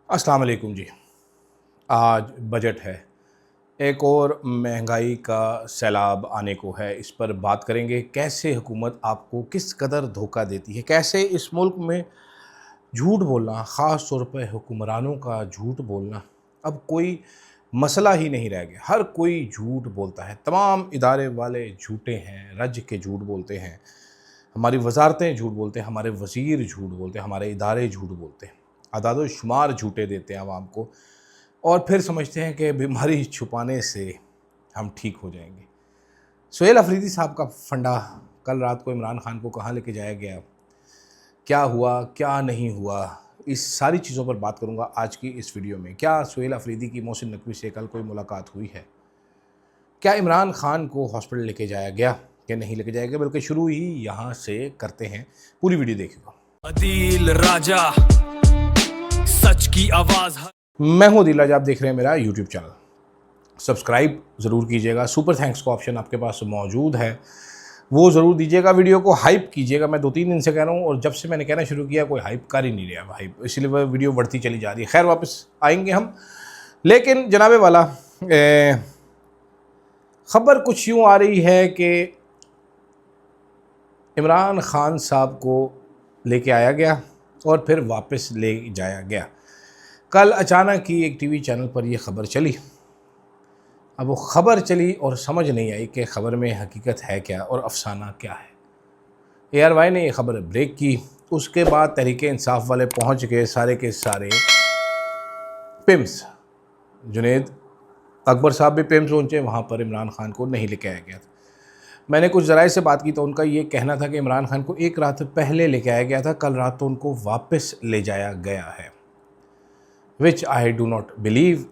अस्सलाम वालेकुम जी। आज बजट है। एक और महंगाई का सैलाब आने को है। इस पर बात करेंगे कैसे हुकूमत आपको किस कदर धोखा देती है, कैसे इस मुल्क में झूठ बोलना, ख़ास तौर पे हुक्मरानों का झूठ बोलना अब कोई मसला ही नहीं रह गया। हर कोई झूठ बोलता है, तमाम इदारे वाले झूठे हैं, रज के झूठ बोलते हैं, हमारी वजारतें झूठ बोलते हैं, हमारे वज़ीर झूठ बोलते हैं, हमारे इदारे झूठ बोलते हैं, अदाद शुमार झूठे देते हैं आवाम को और फिर समझते हैं कि बीमारी छुपाने से हम ठीक हो जाएंगे। सुहेल अफरीदी साहब का फंडा कल रात को इमरान खान को कहाँ लेके जाया गया, क्या हुआ क्या नहीं हुआ, इस सारी चीज़ों पर बात करूँगा आज की इस वीडियो में। क्या सुहेल अफरीदी की मोहसिन नकवी से कल कोई मुलाकात हुई है? क्या इमरान खान को हॉस्पिटल लेके जाया गया कि नहीं लेके जाया गया? बल्कि शुरू ही यहाँ से करते हैं, पूरी वीडियो देखिएगा। अदील राजा सच की आवाज। मैं हूँ दिल राजा, आप देख रहे हैं मेरा यूट्यूब चैनल। सब्सक्राइब ज़रूर कीजिएगा, सुपर थैंक्स का ऑप्शन आपके पास मौजूद है, वो ज़रूर दीजिएगा। वीडियो को हाइप कीजिएगा। मैं 2-3 दिन से कह रहा हूँ और जब से मैंने कहना शुरू किया कोई हाइप कर ही नहीं रहा भाई, इसलिए वह वीडियो बढ़ती चली जा रही है। खैर वापस आएंगे हम, लेकिन जनाबे वाला ख़बर कुछ यूँ आ रही है कि इमरान खान साहब को लेके आया गया और फिर वापस ले जाया गया। कल अचानक ही एक टीवी चैनल पर यह ख़बर चली। अब वो ख़बर चली और समझ नहीं आई कि ख़बर में हकीकत है क्या और अफसाना क्या है। ARY ने यह ख़बर ब्रेक की, उसके बाद तहरीक इंसाफ वाले पहुंच गए, सारे के सारे पिम्स, जुनेद अकबर साहब भी पिम्स पहुँचे, वहाँ पर इमरान खान को नहीं लेके आया गया था। मैंने कुछ ज़राए से बात की तो उनका ये कहना था कि इमरान खान को एक रात पहले लेके आया गया था, कल रात तो उनको वापस ले जाया गया है, विच आई डू नॉट बिलीव।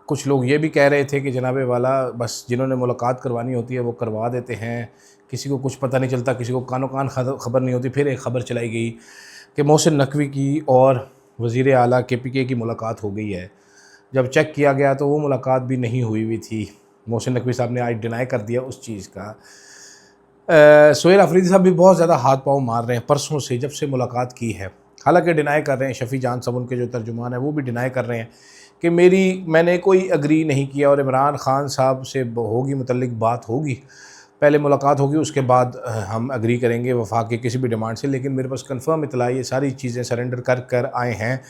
कुछ लोग ये भी कह रहे थे कि जनाबे वाला बस जिन्होंने मुलाकात करवानी होती है वो करवा देते हैं, किसी को कुछ पता नहीं चलता, किसी को कानो कान खबर नहीं होती। फिर एक ख़बर चलाई गई कि मोहसिन नकवी की और वज़ीर आला KPK की मुलाकात हो गई है। जब चेक किया गया तो वो मुलाकात भी नहीं हुई थी। मोहसिन नकवी साहब ने आज डिनाई कर दिया उस चीज़ का। सुहेल अफरीदी साहब भी बहुत ज़्यादा हाथ पाँव मार रहे हैं परसों से, जब से मुलाकात की है। हालांकि डिनाई कर रहे हैं, शफ़ी जान साहब उनके जो तर्जुमान है वो भी डिनाई कर रहे हैं कि मैंने कोई अग्री नहीं किया और इमरान खान साहब से होगी मुतल्लिक बात होगी, पहले मुलाकात होगी, उसके बाद हम अग्री करेंगे वफाक के किसी भी डिमांड से। लेकिन मेरे पास कंफर्म इतला ये सारी चीज़ें सरेंडर कर कर आए हैं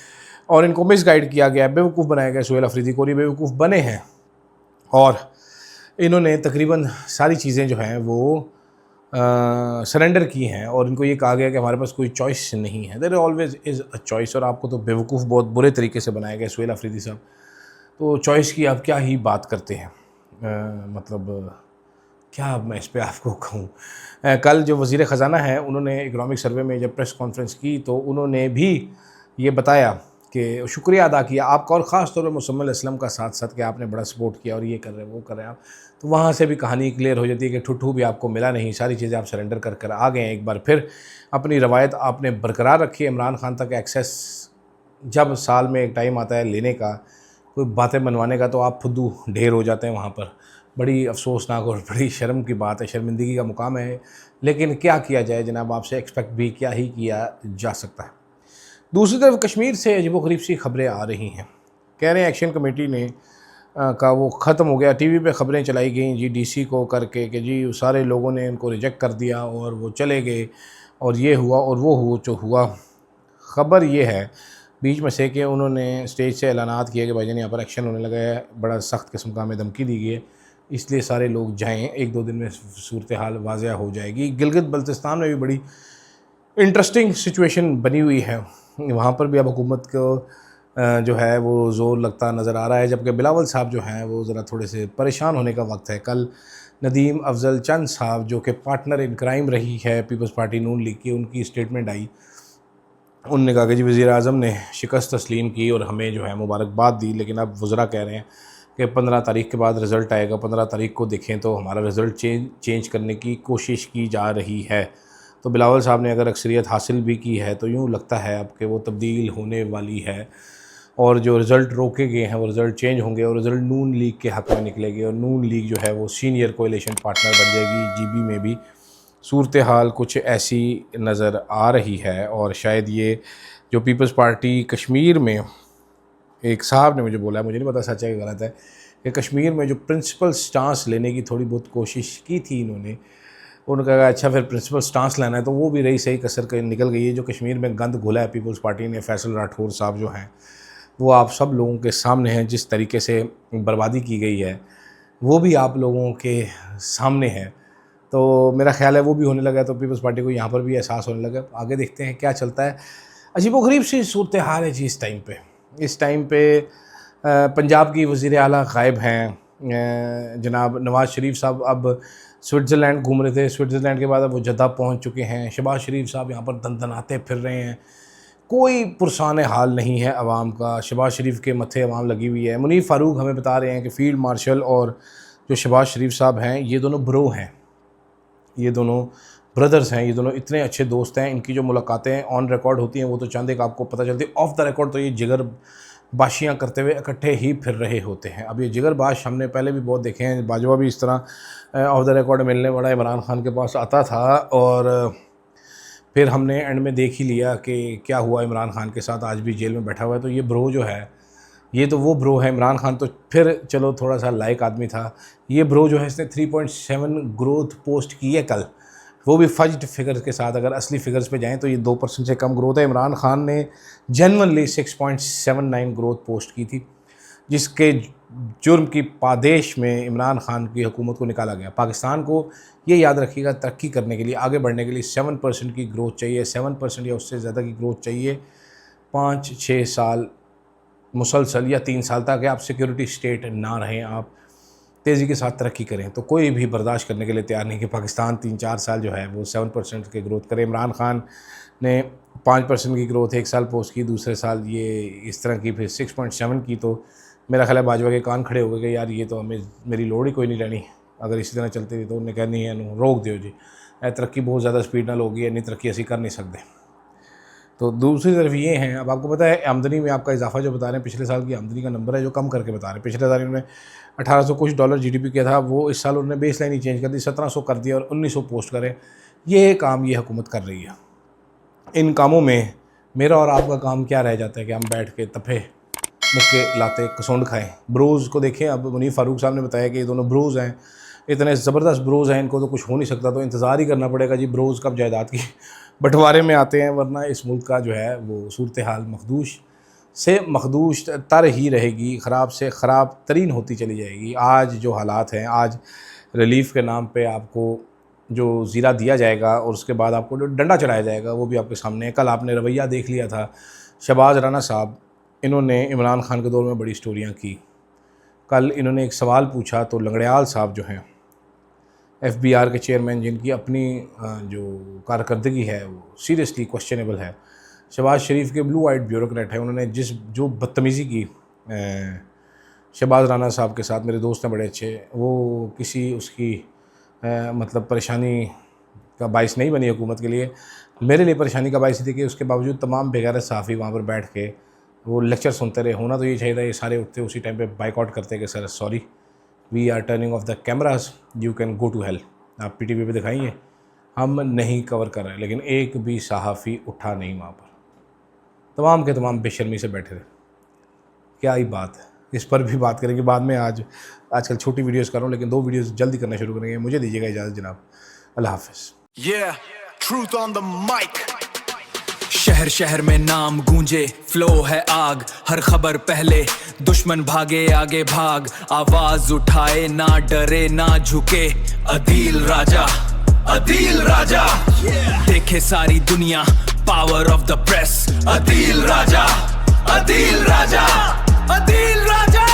और इनको मिसगाइड किया गया, बेवकूफ़ बनाया गया। सुहेल अफरीदी को ये बेवकूफ़ बने हैं और इन्होंने तकरीबन सारी चीज़ें जो हैं वो सरेंडर की हैं और इनको ये कहा गया कि हमारे पास कोई चॉइस नहीं है। There always is a choice. और आपको तो बेवकूफ़ बहुत बुरे तरीके से बनाया गया सुहेल अफरीदी साहब, तो चॉइस की आप क्या ही बात करते हैं। मतलब क्या मैं इस पे आपको कहूँ। कल जो वज़ीर ख़ज़ाना है उन्होंने इकनॉमिक सर्वे में जब प्रेस कॉन्फ्रेंस की तो उन्होंने भी ये बताया कि शुक्रिया अदा किया आपका और ख़ास तौर पर मुसम्मल असलम का साथ साथ कि आपने बड़ा सपोर्ट किया और ये कर रहे हैं वो कर रहे हैं आप। तो वहाँ से भी कहानी क्लियर हो जाती है कि ठुठू भी आपको मिला नहीं, सारी चीज़ें आप सरेंडर कर कर आ गए हैं। एक बार फिर अपनी रवायत आपने बरकरार रखी है। इमरान खान तक एक्सेस जब साल में एक टाइम आता है लेने का, कोई बातें मनवाने का, तो आप फुद्दू ढेर हो जाते हैं वहाँ पर। बड़ी अफसोसनाक और बड़ी शर्म की बात है, शर्मिंदगी का मुकाम है, लेकिन क्या किया जाए जनाब, आपसे एक्सपेक्ट भी क्या ही किया जा सकता है। दूसरी तरफ कश्मीर से अजीबोगरीब सी खबरें आ रही हैं। कह रहे हैं एक्शन कमेटी ने का वो ख़त्म हो गया। टीवी पे ख़बरें चलाई गई जी DC को करके कि जी सारे लोगों ने उनको रिजेक्ट कर दिया और वो चले गए और ये हुआ और वो हुआ जो हुआ। ख़बर ये है बीच में से कि उन्होंने स्टेज से ऐलानात किया कि भाईजान यहाँ पर एक्शन होने लगा है, बड़ा सख्त किस्म का हमें धमकी दी गई है, इसलिए सारे लोग जाएँ, 1-2 दिन में सूरत हाल वाज़ह हो जाएगी। गिलगित बल्तिस्तान में भी बड़ी इंटरेस्टिंग सिचुएशन बनी हुई है, वहाँ पर भी अब हुकूमत को जो है वो ज़ोर लगता नज़र आ रहा है, जबकि बिलावल साहब जो हैं वो ज़रा थोड़े से परेशान होने का वक्त है। कल नदीम अफजल चंद साहब जो कि पार्टनर इन क्राइम रही है पीपल्स पार्टी नून लीग की, उनकी स्टेटमेंट आई। उन्होंने कहा कि जी वज़ीर आज़म ने शिकस्त तस्लीम की और हमें जो है मुबारकबाद दी, लेकिन अब वज़रा कह रहे हैं कि 15 तारीख के बाद रिज़ल्ट आएगा, 15 तारीख को देखें तो हमारा रिज़ल्ट चेंज करने की कोशिश की जा रही है। तो बिलावल साहब ने अगर अक्सरियत हासिल भी की है तो यूँ लगता है अब कि वो तब्दील होने वाली है और जो रिज़ल्ट रोके गए हैं वो रिज़ल्ट चेंज होंगे और रिज़ल्ट नून लीग के हक़ में निकलेगी और नून लीग जो है वो सीनियर कोएलिशन पार्टनर बन जाएगी। GB में भी सूरत हाल कुछ ऐसी नज़र आ रही है और शायद ये जो पीपल्स पार्टी कश्मीर में एक साहब ने मुझे बोला, मुझे नहीं पता सच है कि गलत है, कि कश्मीर में जो प्रिंसिपल स्टांस लेने की थोड़ी बहुत कोशिश की थी इन्होंने, उन्होंने कहा अच्छा फिर प्रिंसिपल स्टांस लेना है, तो वो भी रही सही कसर कर निकल गई है। जो कश्मीर में गंद घुला है पीपल्स पार्टी ने, फैसल राठौर साहब जो हैं वो आप सब लोगों के सामने हैं। जिस तरीके से बर्बादी की गई है वो भी आप लोगों के सामने है। तो मेरा ख्याल है वो भी होने लगा है, तो पीपल्स पार्टी को यहाँ पर भी एहसास होने लगा। आगे देखते हैं क्या चलता है। अजीबोगरीब सी सूरत हाल है जी इस टाइम पे पंजाब की वज़ीर आला गायब हैं। जनाब नवाज़ शरीफ साहब अब स्विट्ज़रलैंड घूम रहे थे, स्विट्ज़रलैंड के बाद अब वो जद्दा पहुंच चुके हैं। शहबाज शरीफ साहब यहाँ पर दनदनाते फिर रहे हैं, कोई पुरसान हाल नहीं है अवाम का। शहबाज शरीफ के मत्थे अवाम लगी हुई है। मुनीर फ़ारूक हमें बता रहे हैं कि फ़ील्ड मार्शल और जो शहबाज शरीफ साहब हैं ये दोनों ब्रो हैं, ये दोनों ब्रदर्स हैं, ये दोनों इतने अच्छे दोस्त हैं। इनकी जो मुलाकातें ऑन रिकॉर्ड होती हैं वो तो चंद एक आपको पता चलती है, ऑफ द रिकॉर्ड तो ये जिगर बाशियाँ करते हुए इकट्ठे ही फिर रहे होते हैं। अब ये जिगर बाश हमने पहले भी बहुत देखे हैं। बाजवा भी इस तरह ऑफ द रिकॉर्ड मिलने वाला इमरान खान के पास आता था और फिर हमने एंड में देख ही लिया कि क्या हुआ इमरान खान के साथ। आज भी जेल में बैठा हुआ है। तो ये ब्रो जो है ये तो वो ब्रो है। इमरान खान तो फिर चलो थोड़ा सा लाइक आदमी था, ये ब्रो जो है इसने 3.7 ग्रोथ पोस्ट की है कल, वो भी फज्ड फिगर्स के साथ। अगर असली फिगर्स पे जाएं तो ये 2% से कम ग्रोथ है। इमरान खान ने जेन्युइनली 6.79 ग्रोथ पोस्ट की थी, जिसके जुर्म की पादेश में इमरान खान की हुकूमत को निकाला गया। पाकिस्तान को ये याद रखिएगा, तरक्की करने के लिए, आगे बढ़ने के लिए 7% की ग्रोथ चाहिए, 7% या उससे ज़्यादा की ग्रोथ चाहिए 5-6 साल मुसलसल, या 3 साल तक आप सिक्योरिटी स्टेट ना रहें, आप तेज़ी के साथ तरक्की करें। तो कोई भी बर्दाश्त करने के लिए तैयार नहीं कि पाकिस्तान 3-4 साल जो है वो 7% की ग्रोथ करे। इमरान खान ने 5% की ग्रोथ एक साल पोस्ट की, दूसरे साल ये इस तरह की, फिर 6.7 की। तो मेरा ख्याल है बाजवा के कान खड़े हो गए कि यार ये तो हमें मेरी लोड़ ही कोई नहीं रहनी अगर इसी तरह चलती रही। तो उन्हें कहनी है रोक दियो जी, तरक्की बहुत ज़्यादा स्पीड नाल होगी, इतनी तरक्की असी कर नहीं सकते। तो दूसरी तरफ ये हैं, अब आपको पता है आमदनी में आपका इजाफा जो बता रहे हैं, पिछले साल की आमदनी का नंबर है जो कम करके बता रहे हैं। पिछले साल इन्होंने 1800 कुछ डॉलर जीडीपी किया था, वो इस साल उन्होंने बेस लाइन ही चेंज कर दी, 1700 कर दिया और 1900 पोस्ट करें। ये काम ये हुकूमत कर रही है। इन कामों में मेरा और आपका काम क्या रह जाता है कि हम बैठ के तफे मुक्के लाते कसौंड खाएँ। ब्रोज़ को देखें, अब मुनीर फ़ारूक साहब ने बताया कि ये दोनों ब्रोज़ हैं, इतने ज़बरदस्त ब्रोज़ हैं, इनको तो कुछ हो नहीं सकता। तो इंतज़ार ही करना पड़ेगा जी ब्रोज़ कब जायदाद की बंटवारे में आते हैं, वरना इस मुल्क का जो है वो सूरत हाल मखदूश से मखदूश तर ही रहेगी, ख़राब से ख़राब तरीन होती चली जाएगी। आज जो हालात हैं, आज रिलीफ़ के नाम पे आपको जो ज़ीरा दिया जाएगा और उसके बाद आपको जो डंडा चढ़ाया जाएगा वो भी आपके सामने है। कल आपने रवैया देख लिया था शहबाज राना साहब, इन्होंने इमरान खान के दौर में बड़ी स्टोरियाँ की। कल इन्होंने एक सवाल पूछा तो लंगड़याल साहब जो हैं FBR के चेयरमैन, जिनकी अपनी जो कारकर्दगी है वो सीरियसली क्वेश्चनेबल है, शहबाज शरीफ के ब्लू आइड ब्यूरोक्रेट है, उन्होंने जो बदतमीज़ी की शहबाज राना साहब के साथ, मेरे दोस्त हैं बड़े अच्छे, वो किसी उसकी मतलब परेशानी का बाइस नहीं बनी हुकूमत के लिए। मेरे लिए परेशानी का बाइस थी कि उसके बावजूद तमाम बेगैरत सहाफ़ी वहाँ पर बैठ के वो लेक्चर सुनते रहे। होना तो ये चाहिए था ये सारे उठते उसी टाइम पे बाइकआउट करते कि sir sorry, we are turning off the cameras, you can go to hell. आप PTV पे दिखाइए, हम नहीं कवर कर रहे। लेकिन एक भी सहाफ़ी उठा नहीं वहाँ पर, तमाम के तमाम बेशर्मी से बैठे रहे। क्या ही बात है, इस पर भी बात करेंगे बाद में। आजकल छोटी वीडियोस कर रहा हूँ, लेकिन 2 वीडियोस जल्दी करना शुरू करेंगे। मुझे दीजिएगा इजाज़त जनाब, अल्लाह हाफ़िज़। Yeah, truth on the mic. शहर शहर में नाम गूंजे, फ्लो है आग, हर खबर पहले, दुश्मन भागे आगे भाग, आवाज उठाए ना डरे ना झुके, अदील राजा, अदील राजा, देखे सारी दुनिया, power of the press, Adeel Raja, Adeel Raja, Adeel Raja.